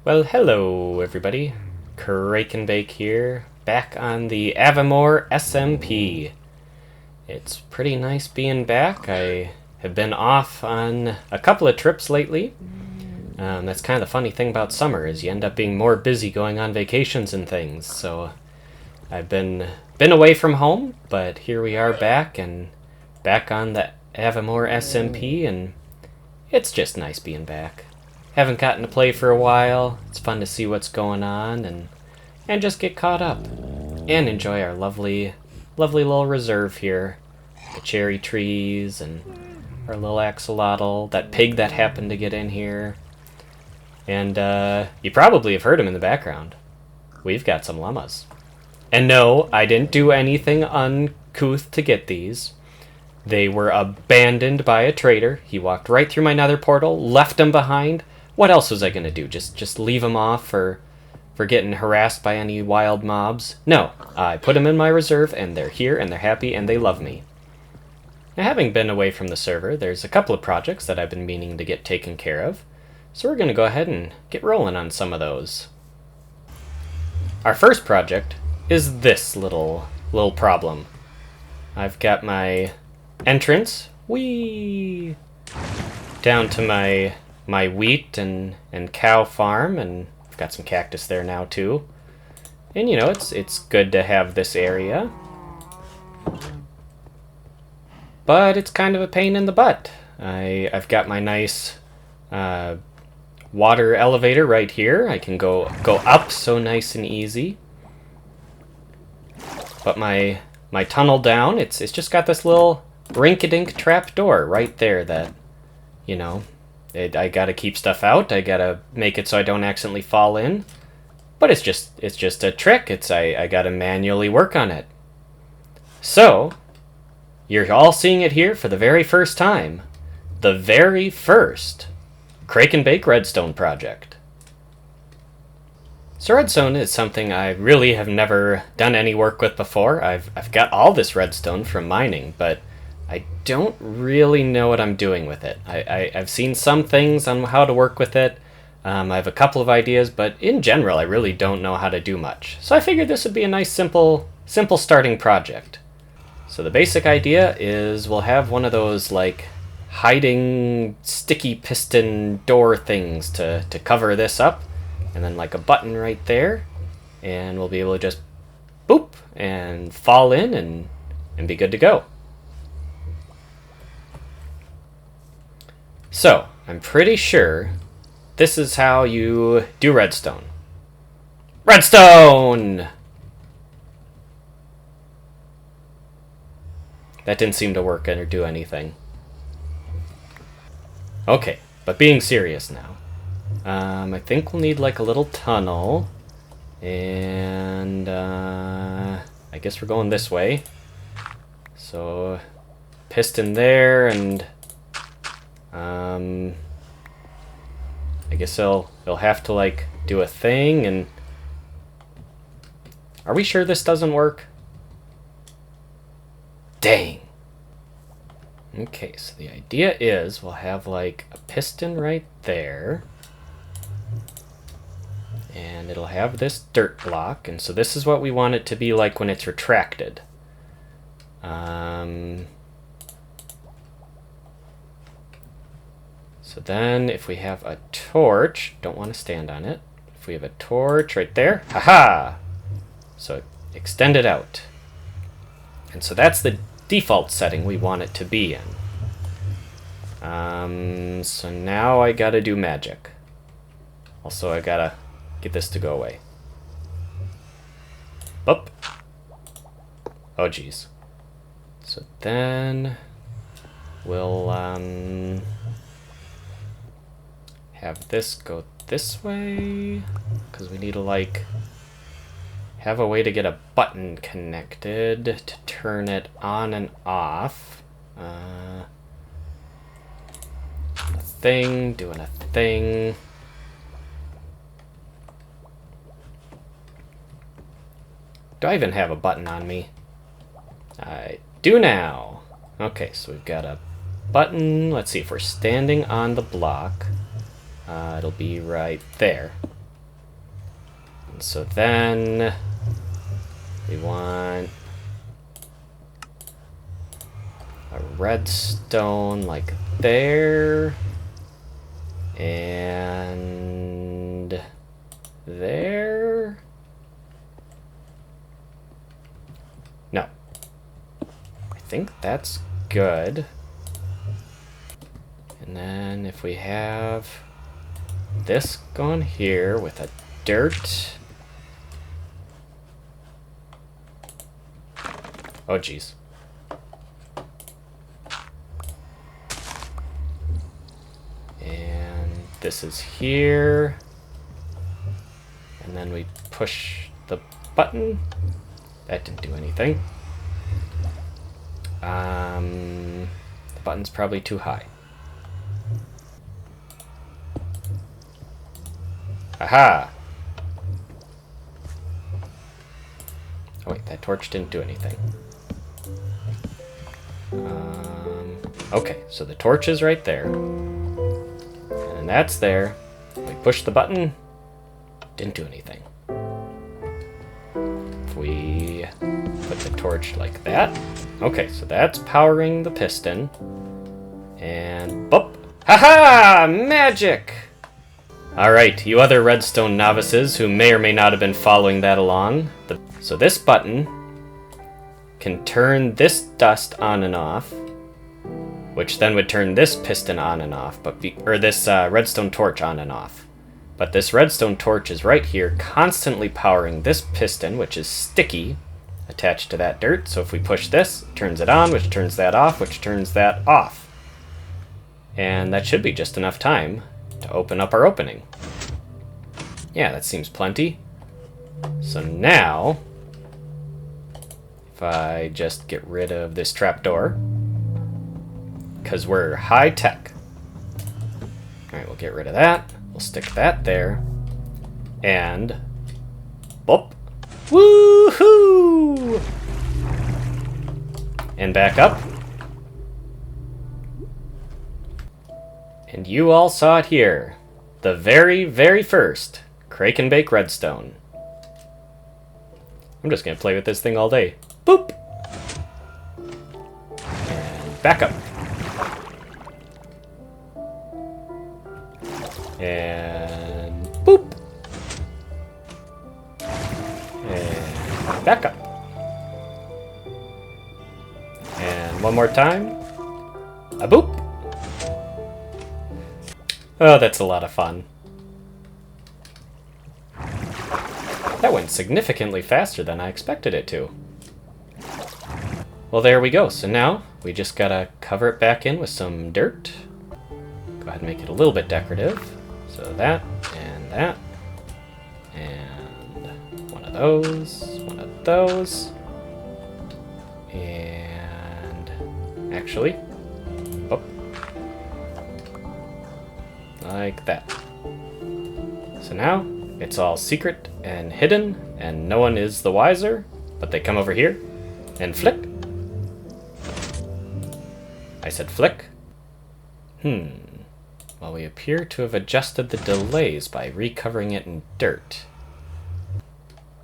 Well, hello everybody. Crake and Bake here, back on the Avimore SMP. It's pretty nice being back. I have been off on a couple of trips lately. That's kind of the funny thing about summer is you end up being more busy going on vacations and things. So I've been away from home, but here we are back on the Avimore SMP, and it's just nice being back. Haven't gotten to play for a while. It's fun to see what's going on and just get caught up and enjoy our lovely little reserve here. The cherry trees and our little axolotl, that pig that happened to get in here. And you probably have heard him in the background. We've got some llamas. And no, I didn't do anything uncouth to get these. They were abandoned by a trader. He walked right through my nether portal, left them behind. What else was I going to do? Just leave them off for getting harassed by any wild mobs? No, I put them in my reserve, and they're here, and they're happy, and they love me. Now, having been away from the server, there's a couple of projects that I've been meaning to get taken care of, so we're going to go ahead and get rolling on some of those. Our first project is this little problem. I've got my entrance, down to my wheat and cow farm, and I've got some cactus there now too. And you know, it's good to have this area, but it's kind of a pain in the butt. I've got my nice water elevator right here. I can go up so nice and easy, but my tunnel down, it's just got this little rink-a-dink trap door right there that, you know, I gotta keep stuff out. I gotta make it so I don't accidentally fall in. But it's just a trick. I gotta manually work on it. So, you're all seeing it here for the very first time. The very first Crake and Bake Redstone project. So redstone is something I really have never done any work with before. I've got all this redstone from mining, but I don't really know what I'm doing with it. I've seen some things on how to work with it. I have a couple of ideas, but in general, I really don't know how to do much. So I figured this would be a nice, simple starting project. So the basic idea is we'll have one of those, like, hiding sticky piston door things to cover this up, and then, like, a button right there, and we'll be able to just boop and fall in and be good to go. So, I'm pretty sure this is how you do redstone. Redstone! That didn't seem to work or do anything. Okay, but being serious now. I think we'll need like a little tunnel. And I guess we're going this way. So, piston there, and I guess they'll have to, like, do a thing, and are we sure this doesn't work? Dang. Okay, so the idea is we'll have, like, a piston right there, and it'll have this dirt block, and so this is what we want it to be like when it's retracted. So then, if we have a torch, don't want to stand on it. If we have a torch right there, haha! So extend it out. And so that's the default setting we want it to be in. So now I gotta do magic. Also, I gotta get this to go away. Boop. Oh, geez. So then we'll, have this go this way, because we need to, like, have a way to get a button connected to turn it on and off. Doing a thing. Do I even have a button on me? I do now. Okay, so we've got a button. Let's see if we're standing on the block. It'll be right there. So then we want a redstone like there and there. No. I think that's good. And then if we have this going here with a dirt. Oh, geez. And this is here. And then we push the button. That didn't do anything. The button's probably too high. Aha! Oh wait, that torch didn't do anything. Okay, so the torch is right there. And that's there. We push the button. Didn't do anything. If we put the torch like that. Okay, so that's powering the piston. And boop! Haha! Magic! Alright, you other redstone novices who may or may not have been following that along. So this button can turn this dust on and off, which then would turn this piston on and off, or this redstone torch on and off. But this redstone torch is right here, constantly powering this piston, which is sticky, attached to that dirt. So if we push this, it turns it on, which turns that off, which turns that off. And that should be just enough time to open up our opening. Yeah, that seems plenty. So now, if I just get rid of this trapdoor, because we're high tech. Alright, we'll get rid of that. We'll stick that there. And boop. Woohoo! And back up. And you all saw it here. The very, very first Crake and Bake redstone. I'm just gonna play with this thing all day. Boop! And back up. And boop! And back up. And one more time. A boop! Oh, that's a lot of fun. That went significantly faster than I expected it to. Well, there we go. So now we just gotta cover it back in with some dirt. Go ahead and make it a little bit decorative. So that, and that, and one of those, and actually, oh, like that. So now it's all secret and hidden, and no one is the wiser, but they come over here and flick. I said flick. Well, we appear to have adjusted the delays by recovering it in dirt.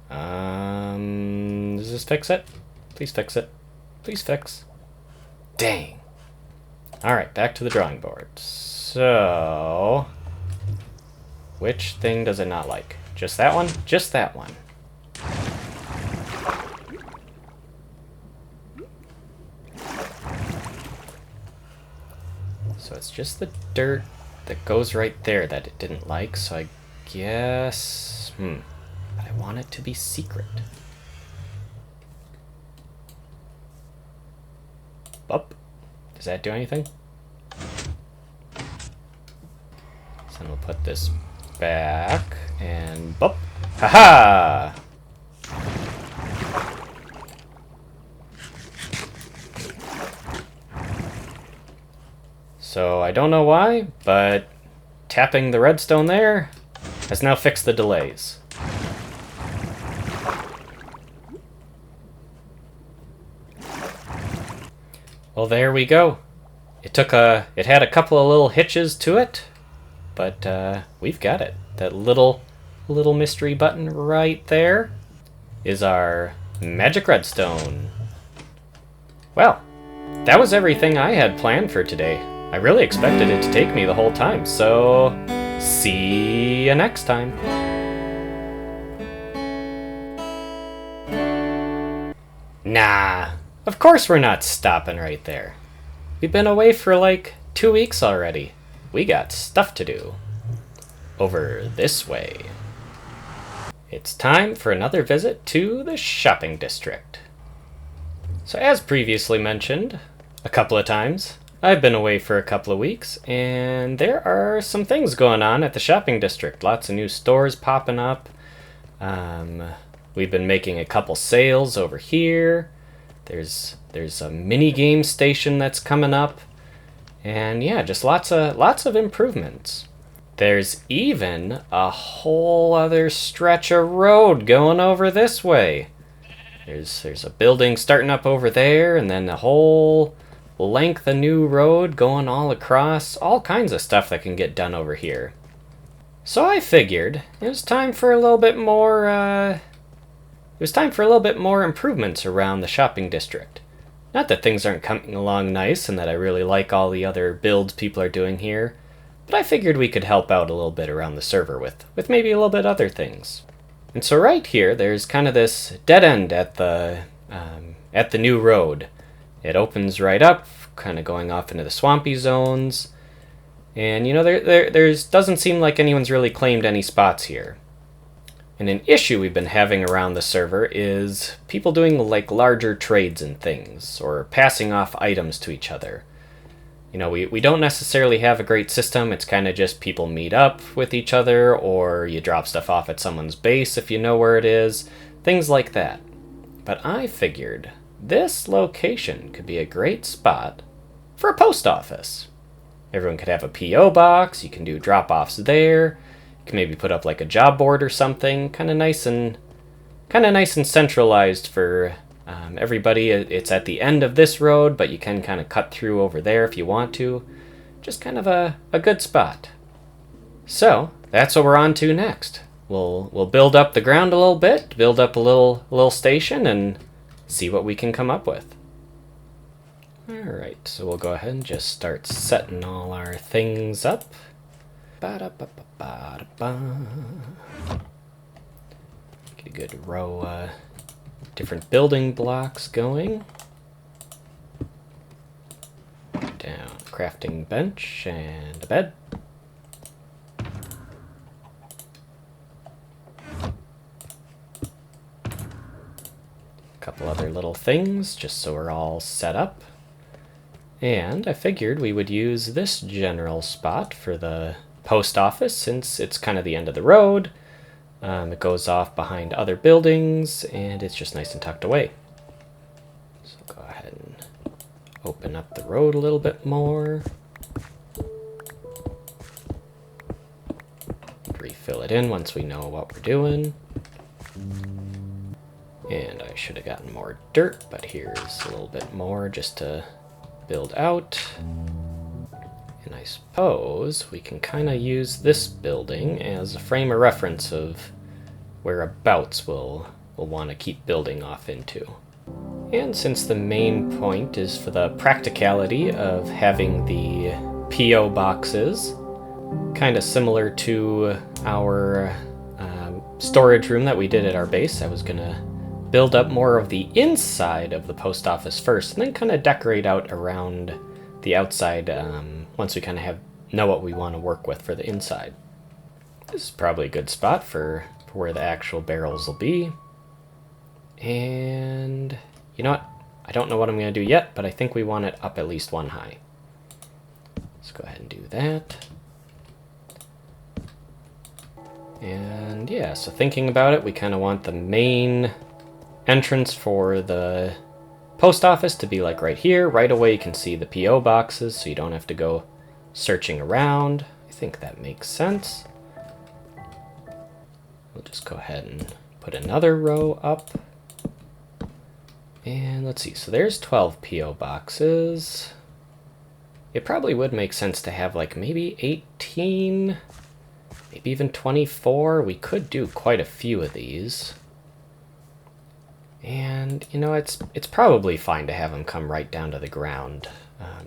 Does this fix it? Please fix it. Please fix. Dang. Alright, back to the drawing board. So, which thing does it not like? Just that one? Just that one. So it's just the dirt that goes right there that it didn't like, so I guess... But I want it to be secret. Up. Does that do anything? So then we'll put this back, and boop. Haha! So I don't know why, but tapping the redstone there has now fixed the delays. Well, there we go. It had a couple of little hitches to it, but we've got it. That little little mystery button right there is our magic redstone. Well, that was everything I had planned for today. I really expected it to take me the whole time, so see you next time. Nah, of course we're not stopping right there. We've been away for like 2 weeks already. We got stuff to do. Over this way. It's time for another visit to the shopping district. So as previously mentioned, a couple of times, I've been away for a couple of weeks, and there are some things going on at the shopping district. Lots of new stores popping up. We've been making a couple sales over here. There's a mini game station that's coming up. And yeah, just lots of improvements. There's even a whole other stretch of road going over this way. There's a building starting up over there, and then a whole length of new road going all across. All kinds of stuff that can get done over here. So I figured it was time for a little bit more. Improvements around the shopping district. Not that things aren't coming along nice, and that I really like all the other builds people are doing here. But I figured we could help out a little bit around the server with maybe a little bit other things. And so right here, there's kind of this dead end at the new road. It opens right up, kind of going off into the swampy zones. And you know, there's doesn't seem like anyone's really claimed any spots here. And an issue we've been having around the server is people doing like larger trades and things, or passing off items to each other. You know, we don't necessarily have a great system. It's kind of just people meet up with each other, or you drop stuff off at someone's base if you know where it is, things like that. But I figured this location could be a great spot for a post office. Everyone could have a P.O. box, you can do drop-offs there, you can maybe put up like a job board or something, kind of nice and centralized for everybody. It's at the end of this road, but you can kind of cut through over there if you want to. Just kind of a good spot. So that's what we're on to next. We'll build up the ground a little bit, build up a little station, and see what we can come up with. Alright, so we'll go ahead and just start setting all our things up. Ba-da-ba-ba-ba-da-ba. Get a good row different building blocks going. Down, crafting bench and a bed. A couple other little things just so we're all set up. And I figured we would use this general spot for the post office since it's kind of the end of the road. It goes off behind other buildings, and it's just nice and tucked away. So go ahead and open up the road a little bit more. Refill it in once we know what we're doing. And I should have gotten more dirt, but here's a little bit more just to build out. And I suppose we can kind of use this building as a frame of reference of whereabouts we'll want to keep building off into. And since the main point is for the practicality of having the P.O. boxes, kind of similar to our storage room that we did at our base, I was going to build up more of the inside of the post office first, and then kind of decorate out around the outside once we kind of know what we want to work with for the inside. This is probably a good spot for where the actual barrels will be. And you know what? I don't know what I'm going to do yet, but I think we want it up at least one high. Let's go ahead and do that. And yeah, so thinking about it, we kind of want the main entrance for the post office to be like right here. Right away you can see the P.O. boxes, so you don't have to go searching around. I think that makes sense. We'll just go ahead and put another row up. And let's see, so there's 12 P.O. boxes. It probably would make sense to have like maybe 18 maybe even 24. We could do quite a few of these. And, you know, it's probably fine to have them come right down to the ground.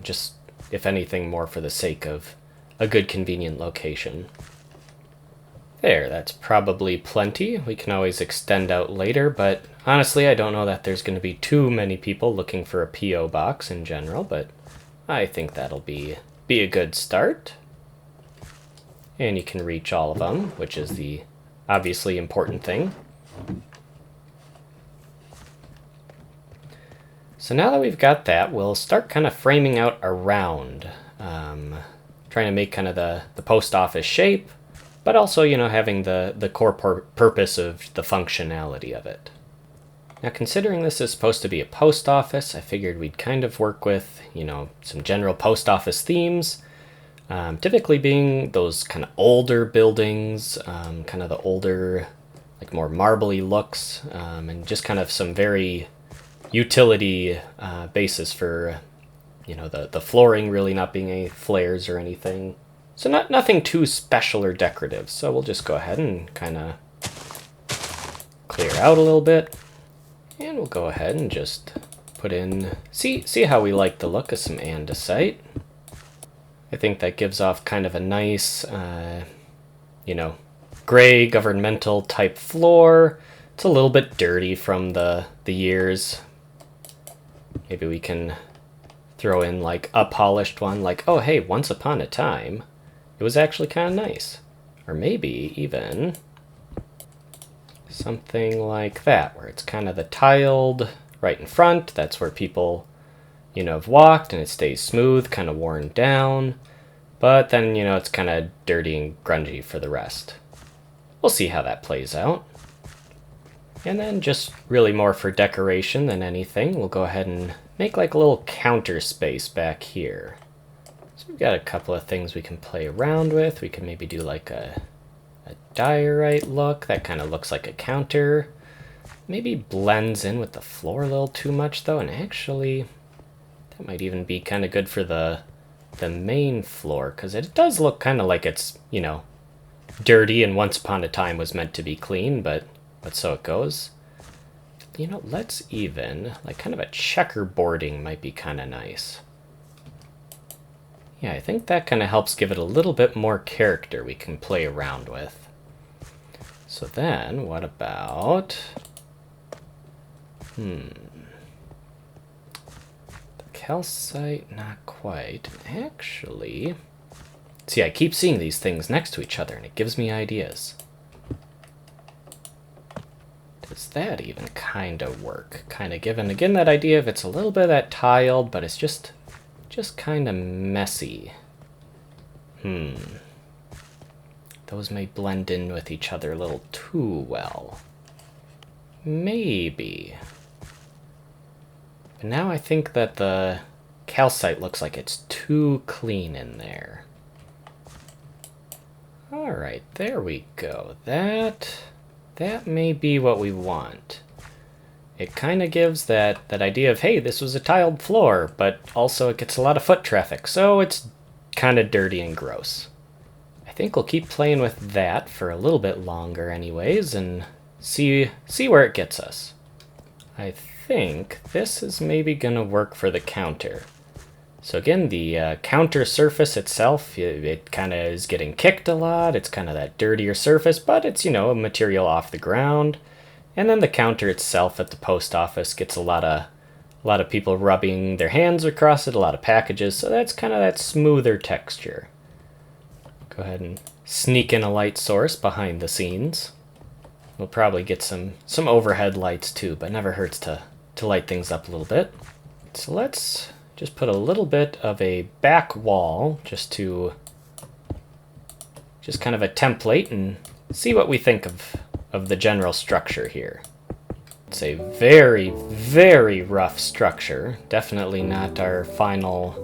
Just, if anything, more for the sake of a good convenient location. There, that's probably plenty. We can always extend out later, but honestly, I don't know that there's going to be too many people looking for a P.O. box in general, but I think that'll be a good start. And you can reach all of them, which is the obviously important thing. So now that we've got that, we'll start kind of framing out around, trying to make kind of the post office shape, but also, you know, having the core purpose of the functionality of it. Now, considering this is supposed to be a post office, I figured we'd kind of work with, you know, some general post office themes, typically being those kind of older buildings, kind of the older, like more marbly looks, and just kind of some very utility basis for, you know, the flooring really not being any flares or anything. So nothing too special or decorative. So we'll just go ahead and kind of clear out a little bit. And we'll go ahead and just put in, see how we like the look of some andesite. I think that gives off kind of a nice, you know, gray governmental type floor. It's a little bit dirty from the years. Maybe we can throw in like a polished one, like, oh hey, once upon a time, it was actually kind of nice. Or maybe even something like that, where it's kind of the tiled right in front. That's where people, you know, have walked, and it stays smooth, kind of worn down. But then, you know, it's kind of dirty and grungy for the rest. We'll see how that plays out. And then just really more for decoration than anything, we'll go ahead and make like a little counter space back here. So we've got a couple of things we can play around with. We can maybe do like a diorite look. That kind of looks like a counter. Maybe blends in with the floor a little too much though, and actually that might even be kind of good for the main floor, because it does look kind of like it's, you know, dirty and once upon a time was meant to be clean, but so it goes. You know, let's even, like kind of a checkerboarding might be kind of nice. Yeah, I think that kind of helps give it a little bit more character we can play around with. So then, what about... The calcite, not quite. Actually... See, I keep seeing these things next to each other, and it gives me ideas. Does that even kind of work? Kind of given, again, that idea of it's a little bit of that tiled, but it's just kind of messy. Those may blend in with each other a little too well. Maybe. But now I think that the calcite looks like it's too clean in there. Alright, there we go. That may be what we want. It kind of gives that idea of, hey, this was a tiled floor, but also it gets a lot of foot traffic, so it's kind of dirty and gross. I think we'll keep playing with that for a little bit longer anyways, and see where it gets us. I think this is maybe going to work for the counter. So again, the counter surface itself, it kind of is getting kicked a lot. It's kind of that dirtier surface, but it's, you know, a material off the ground. And then the counter itself at the post office gets a lot of people rubbing their hands across it, a lot of packages, so that's kind of that smoother texture. Go ahead and sneak in a light source behind the scenes. We'll probably get some overhead lights too, but never hurts to light things up a little bit. So let's just put a little bit of a back wall just kind of a template and see what we think of the general structure here. It's a very, very rough structure. Definitely not our final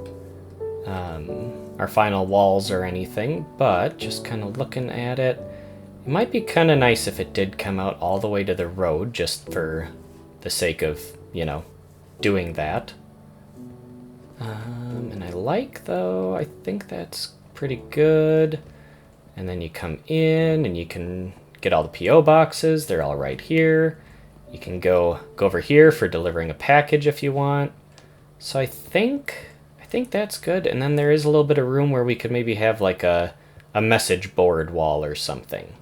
walls or anything, but just kind of looking at it, it might be kind of nice if it did come out all the way to the road, just for the sake of, you know, doing that. And I think that's pretty good. And then you come in and you can get all the P.O. boxes. They're all right here. You can go over here for delivering a package if you want. So I think that's good. And then there is a little bit of room where we could maybe have like a message board wall or something.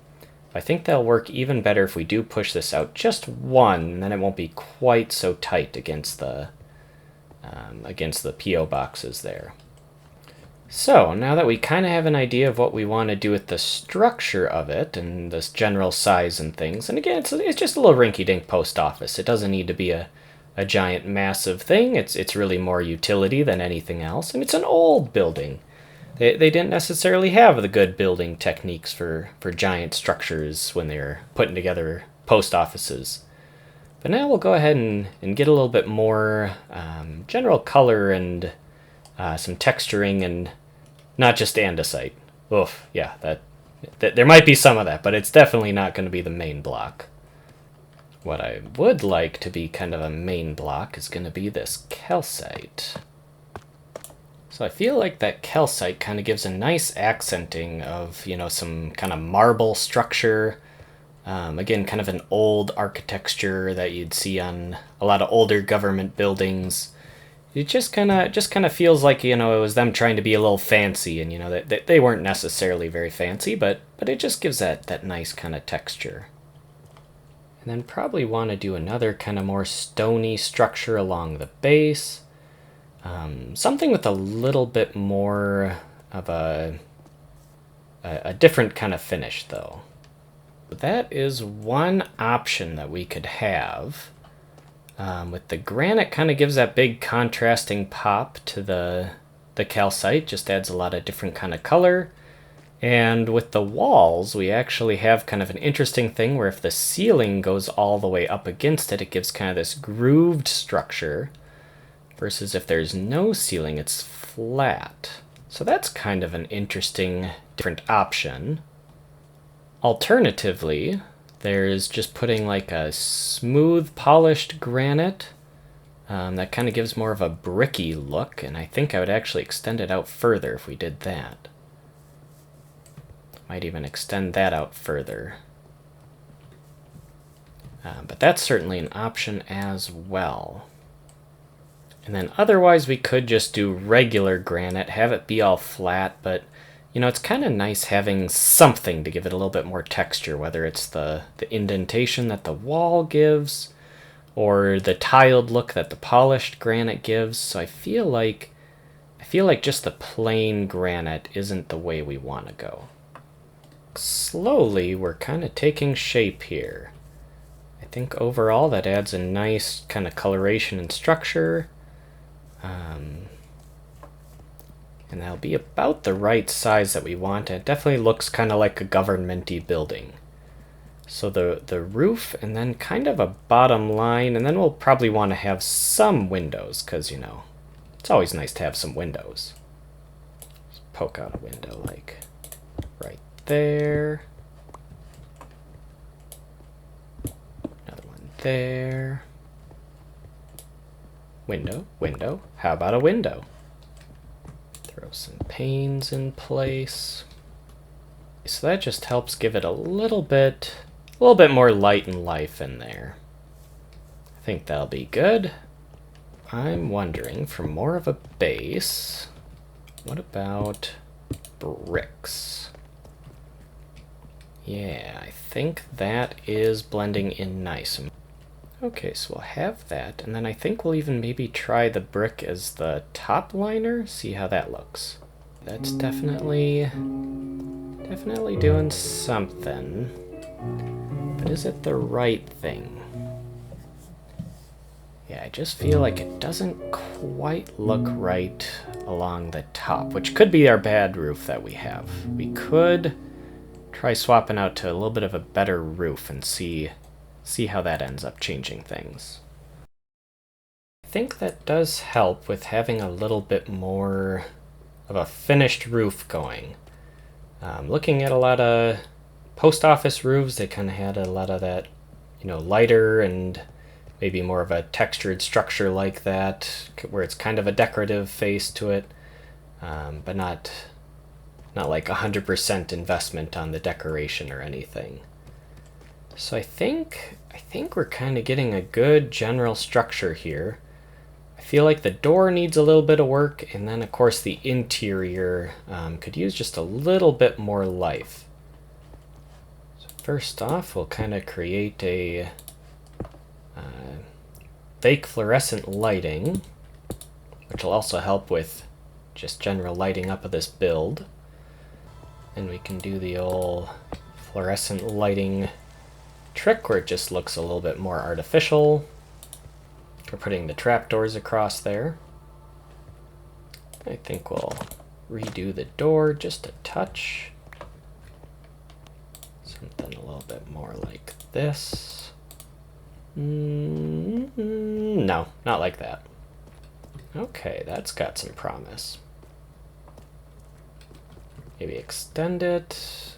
I think that'll work even better if we do push this out just one, and then it won't be quite so tight against the P.O. boxes there. So now that we kind of have an idea of what we want to do with the structure of it and this general size and things, and again, it's just a little rinky-dink post office. It doesn't need to be a giant massive thing. It's really more utility than anything else, and it's an old building. They didn't necessarily have the good building techniques for giant structures when they were putting together post offices. But now we'll go ahead and get a little bit more general color and some texturing and not just andesite. Oof, yeah, that there might be some of that, but it's definitely not going to be the main block. What I would like to be kind of a main block is going to be this calcite. So I feel like that calcite kind of gives a nice accenting of, some kind of marble structure. Again, kind of an old architecture that you'd see on a lot of older government buildings. It just kind of feels like, it was them trying to be a little fancy, and, that they weren't necessarily very fancy, but it just gives that nice kind of texture. And then probably want to do another kind of more stony structure along the base. Something with a little bit more of a different kind of finish, though. That is one option that we could have. With the granite, kind of gives that big contrasting pop to the calcite, just adds a lot of different kind of color. And with the walls, we actually have kind of an interesting thing where if the ceiling goes all the way up against it, it gives kind of this grooved structure, versus if there's no ceiling, it's flat. So that's kind of an interesting, different option. Alternatively, there's just putting like a smooth polished granite that kind of gives more of a bricky look, and I think I would actually extend it out further if we did that. Might even extend that out further. But that's certainly an option as well. And then otherwise we could just do regular granite, have it be all flat, but it's kind of nice having something to give it a little bit more texture, whether it's the indentation that the wall gives or the tiled look that the polished granite gives. So I feel like just the plain granite isn't the way we want to go. Slowly, we're kind of taking shape here. I think overall that adds a nice kind of coloration and structure. And that'll be about the right size that we want. It definitely looks kind of like a government-y building. So the roof, and then kind of a bottom line, and then we'll probably want to have some windows, because, it's always nice to have some windows. Just poke out a window, like right there. Another one there. Window, window. How about a window? Throw some panes in place. So that just helps give it a little bit more light and life in there. I think that'll be good. I'm wondering, for more of a base, what about bricks? Yeah, I think that is blending in nice. Okay, so we'll have that, and then I think we'll even maybe try the brick as the top liner, see how that looks. That's definitely doing something, but is it the right thing? Yeah, I just feel like it doesn't quite look right along the top, which could be our bad roof that we have. We could try swapping out to a little bit of a better roof and see how that ends up changing things. I think that does help with having a little bit more of a finished roof going. Looking at a lot of post office roofs, they kind of had a lot of that, lighter and maybe more of a textured structure like that, where it's kind of a decorative face to it, but not not like 100% investment on the decoration or anything. So I think we're kind of getting a good general structure here. I feel like the door needs a little bit of work, and then of course the interior could use just a little bit more life. So first off, we'll kind of create a fake fluorescent lighting, which will also help with just general lighting up of this build. And we can do the old fluorescent lighting trick where it just looks a little bit more artificial. We're putting the trapdoors across there. I think we'll redo the door just a touch. Something a little bit more like this. No, not like that. Okay, that's got some promise. Maybe extend it.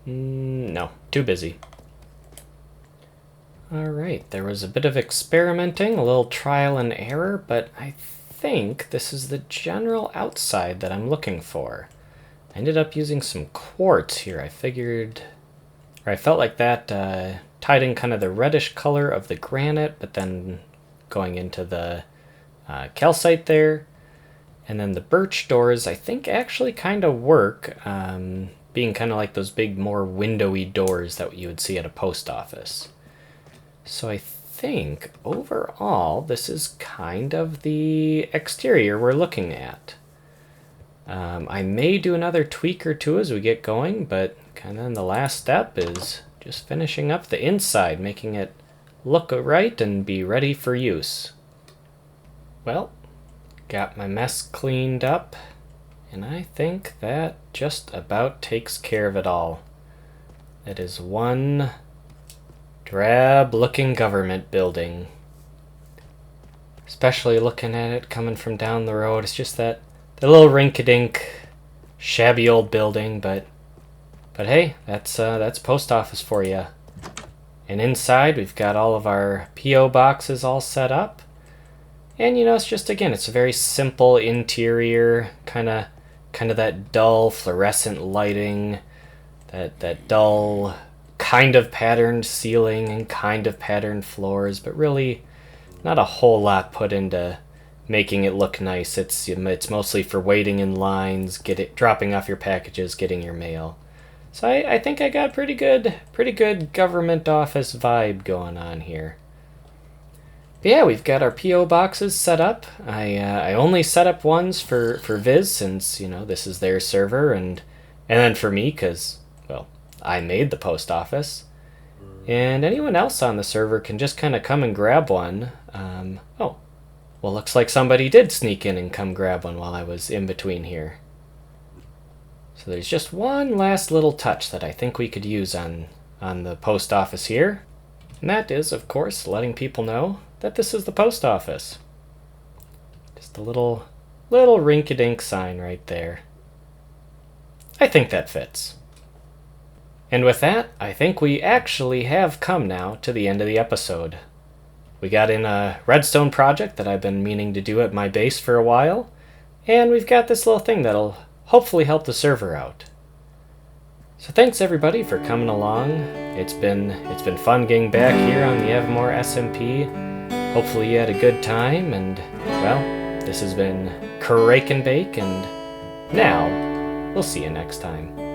No, too busy. Alright, there was a bit of experimenting, a little trial and error, but I think this is the general outside that I'm looking for. I ended up using some quartz here. I felt like that tied in kind of the reddish color of the granite, but then going into the calcite there. And then the birch doors, I think, actually kind of work, being kind of like those big, more windowy doors that you would see at a post office. So I think, overall, this is kind of the exterior we're looking at. I may do another tweak or two as we get going, but kind of the last step is just finishing up the inside, making it look right and be ready for use. Well, got my mess cleaned up, and I think that just about takes care of it all. That is one drab-looking government building. Especially looking at it coming from down the road, it's just that the little rink-a-dink, shabby old building, but hey, that's post office for you. And inside, we've got all of our P.O. boxes all set up. And you know, it's just, again, it's a very simple interior, kind of that dull fluorescent lighting, that dull kind of patterned ceiling and kind of patterned floors, but really not a whole lot put into making it look nice. It's mostly for waiting in lines, dropping off your packages, getting your mail. So I think I got pretty good government office vibe going on here. But yeah, we've got our P.O. boxes set up. I only set up ones for Viz, since, you know, this is their server, and then for me, because, well, I made the post office. And anyone else on the server can just kind of come and grab one. Oh, well, looks like somebody did sneak in and come grab one while I was in between here. So there's just one last little touch that I think we could use on the post office here. And that is, of course, letting people know that this is the post office. Just a little rink-a-dink sign right there. I think that fits. And with that, I think we actually have come now to the end of the episode. We got in a redstone project that I've been meaning to do at my base for a while, and we've got this little thing that'll hopefully help the server out. So thanks everybody for coming along. It's been fun getting back here on the Avimore SMP. Hopefully you had a good time, and well, this has been Crake and Bake, and now we'll see you next time.